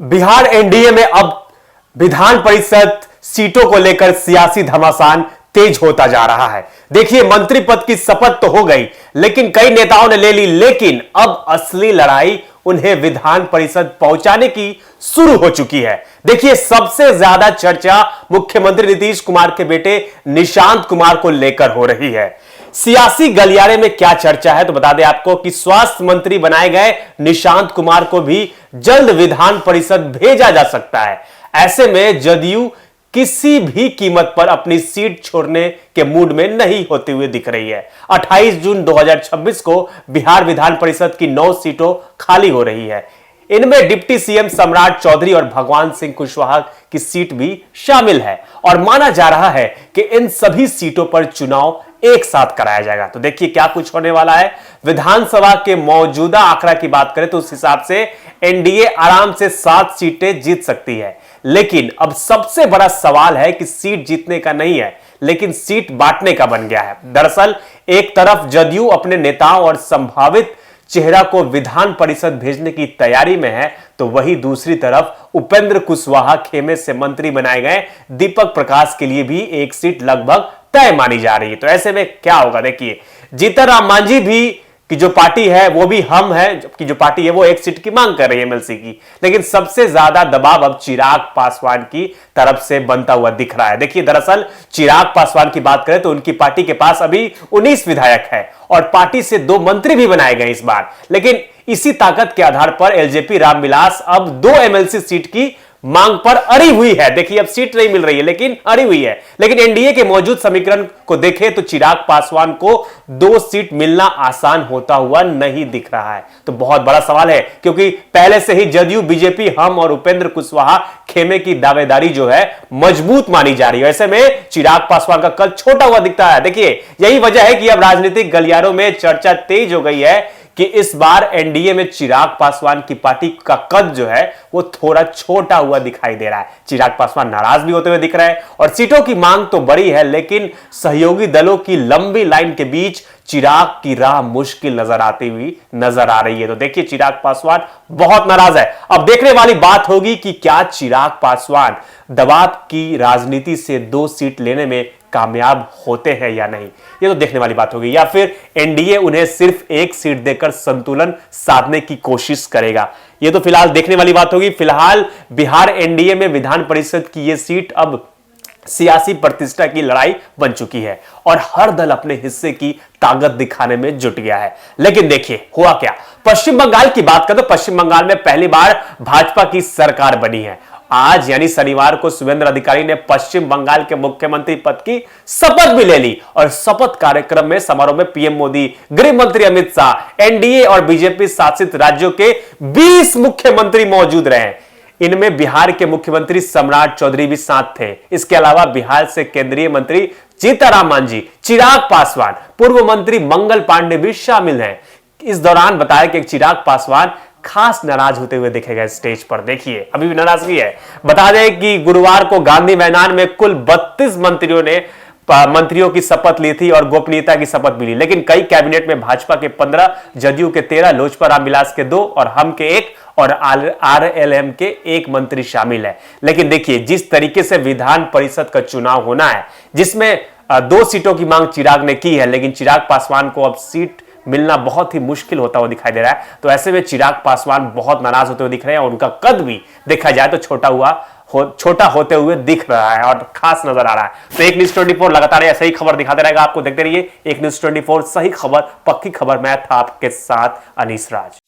Bihar NDA में अब विधान परिषद सीटों को लेकर सियासी घमासान तेज होता जा रहा है। देखिए, मंत्री पद की शपथ तो हो गई, लेकिन कई नेताओं ने ले ली, लेकिन अब असली लड़ाई उन्हें विधान परिषद पहुंचाने की शुरू हो चुकी है। देखिए, सबसे ज्यादा चर्चा मुख्यमंत्री नीतीश कुमार के बेटे निशांत कुमार को लेकर हो रही है। सियासी गलियारे में क्या चर्चा है तो बता दें आपको कि स्वास्थ्य मंत्री बनाए गए निशांत कुमार को भी जल्द विधान परिषद भेजा जा सकता है। ऐसे में जदयू किसी भी कीमत पर अपनी सीट छोड़ने के मूड में नहीं होते हुए दिख रही है। 28 जून 2026 को बिहार विधान परिषद की 9 सीटों खाली हो रही है। इनमें डिप्टी सीएम सम्राट चौधरी और भगवान सिंह कुशवाहा की सीट भी शामिल है और माना जा रहा है कि इन सभी सीटों पर चुनाव एक साथ कराया जाएगा। तो देखिए क्या कुछ होने वाला है। विधानसभा के मौजूदा आंकड़ा की बात करें तो उस हिसाब से एनडीए आराम से 7 सीटें जीत सकती है, लेकिन अब सबसे बड़ा सवाल है कि सीट जीतने का नहीं है, लेकिन सीट बांटने का बन गया है। दरअसल एक तरफ जदयू अपने नेताओं और संभावित चेहरा को विधान परिषद भेजने की तैयारी में है, तो वही दूसरी तरफ उपेंद्र कुशवाहा खेमे से मंत्री बनाए गए दीपक प्रकाश के लिए भी एक सीट लगभग तय मानी जा रही है। तो ऐसे में क्या होगा, देखिए, जीतन राम मांझी भी की जो पार्टी है वो भी हम है, जबकि जो पार्टी है वो एक सीट की मांग कर रही है एमएलसी की, लेकिन सबसे ज्यादा दबाव अब चिराग पासवान की तरफ से बनता हुआ दिख रहा है। देखिए, दरअसल चिराग पासवान की बात करें तो उनकी पार्टी के पास अभी 19 विधायक है और पार्टी से 2 मंत्री भी बनाए गए इस बार, लेकिन इसी ताकत के आधार पर एलजेपी रामविलास अब 2 एमएलसी सीट की मांग पर अड़ी हुई है। देखिए, अब सीट नहीं मिल रही है लेकिन अड़ी हुई है। लेकिन एनडीए के मौजूद समीकरण को देखें तो चिराग पासवान को 2 सीट मिलना आसान होता हुआ नहीं दिख रहा है। तो बहुत बड़ा सवाल है, क्योंकि पहले से ही जदयू, बीजेपी, हम और उपेंद्र कुशवाहा खेमे की दावेदारी जो है मजबूत मानी जा रही है। ऐसे में चिराग पासवान का कद छोटा हुआ दिखता है। देखिए, यही वजह है कि अब राजनीतिक गलियारों में चर्चा तेज हो गई है कि इस बार एनडीए में चिराग पासवान की पार्टी का कद जो है वो थोड़ा छोटा हुआ दिखाई दे रहा है। चिराग पासवान नाराज भी होते हुए दिख रहे हैं और सीटों की मांग तो बड़ी है, लेकिन सहयोगी दलों की लंबी लाइन के बीच चिराग की राह मुश्किल नजर आती हुई नजर आ रही है। तो देखिए, चिराग पासवान बहुत नाराज है। अब देखने वाली बात होगी कि क्या चिराग पासवान दबाव की राजनीति से 2 सीट लेने में कामयाब होते हैं या नहीं, ये तो देखने वाली बात होगी, या फिर एनडीए उन्हें सिर्फ 1 सीट देकर संतुलन साधने की कोशिश करेगा, ये तो फिलहाल देखने वाली बात होगी। फिलहाल बिहार एनडीए में विधान परिषद की यह सीट अब सियासी प्रतिष्ठा की लड़ाई बन चुकी है और हर दल अपने हिस्से की ताकत दिखाने में जुट गया है। लेकिन देखिए हुआ क्या। पश्चिम बंगाल की बात करें तो पश्चिम बंगाल में पहली बार भाजपा की सरकार बनी है। आज यानी शनिवार को शुभेंद्र अधिकारी ने पश्चिम बंगाल के मुख्यमंत्री पद की शपथ भी ले ली और शपथ कार्यक्रम में समारोह में पीएम मोदी, गृह मंत्री अमित शाह, एनडीए और बीजेपी शासित राज्यों के 20 मुख्यमंत्री मौजूद रहे। इनमें बिहार के मुख्यमंत्री सम्राट चौधरी भी साथ थे। इसके अलावा बिहार से केंद्रीय मंत्री जीतन राम मांझी, चिराग पासवान, पूर्व मंत्री मंगल पांडे भी शामिल हैं। इस दौरान बताया कि चिराग पासवान खास नाराज होते हुए देखे गए स्टेज पर। देखिए, अभी भी नाराजगी है। बता दें कि गुरुवार को गांधी मैदान में कुल 32 मंत्रियों की शपथ ली थी और गोपनीयता की शपथ भी ली, लेकिन कई कैबिनेट में भाजपा के 15, जदयू के 13, लोजपा रामविलास के 2 और हम के 1 और आरएलएम के 1 मंत्री शामिल है। लेकिन देखिए, जिस तरीके से विधान परिषद का चुनाव होना है, जिसमें 2 सीटों की मांग चिराग ने की है, लेकिन चिराग पासवान को अब सीट मिलना बहुत ही मुश्किल होता हुआ दिखाई दे रहा है। तो ऐसे में चिराग पासवान बहुत नाराज होते हुए दिख रहे हैं और उनका कद भी देखा जाए तो छोटा होते हुए दिख रहा है और खास नजर आ रहा है। तो एक न्यूज़ 24 लगातार ऐसे ही खबर दिखाते रहेगा आपको। देखते रहिए एक न्यूज़ 24, सही खबर, पक्की खबर। मैं था आपके साथ अनीस राज।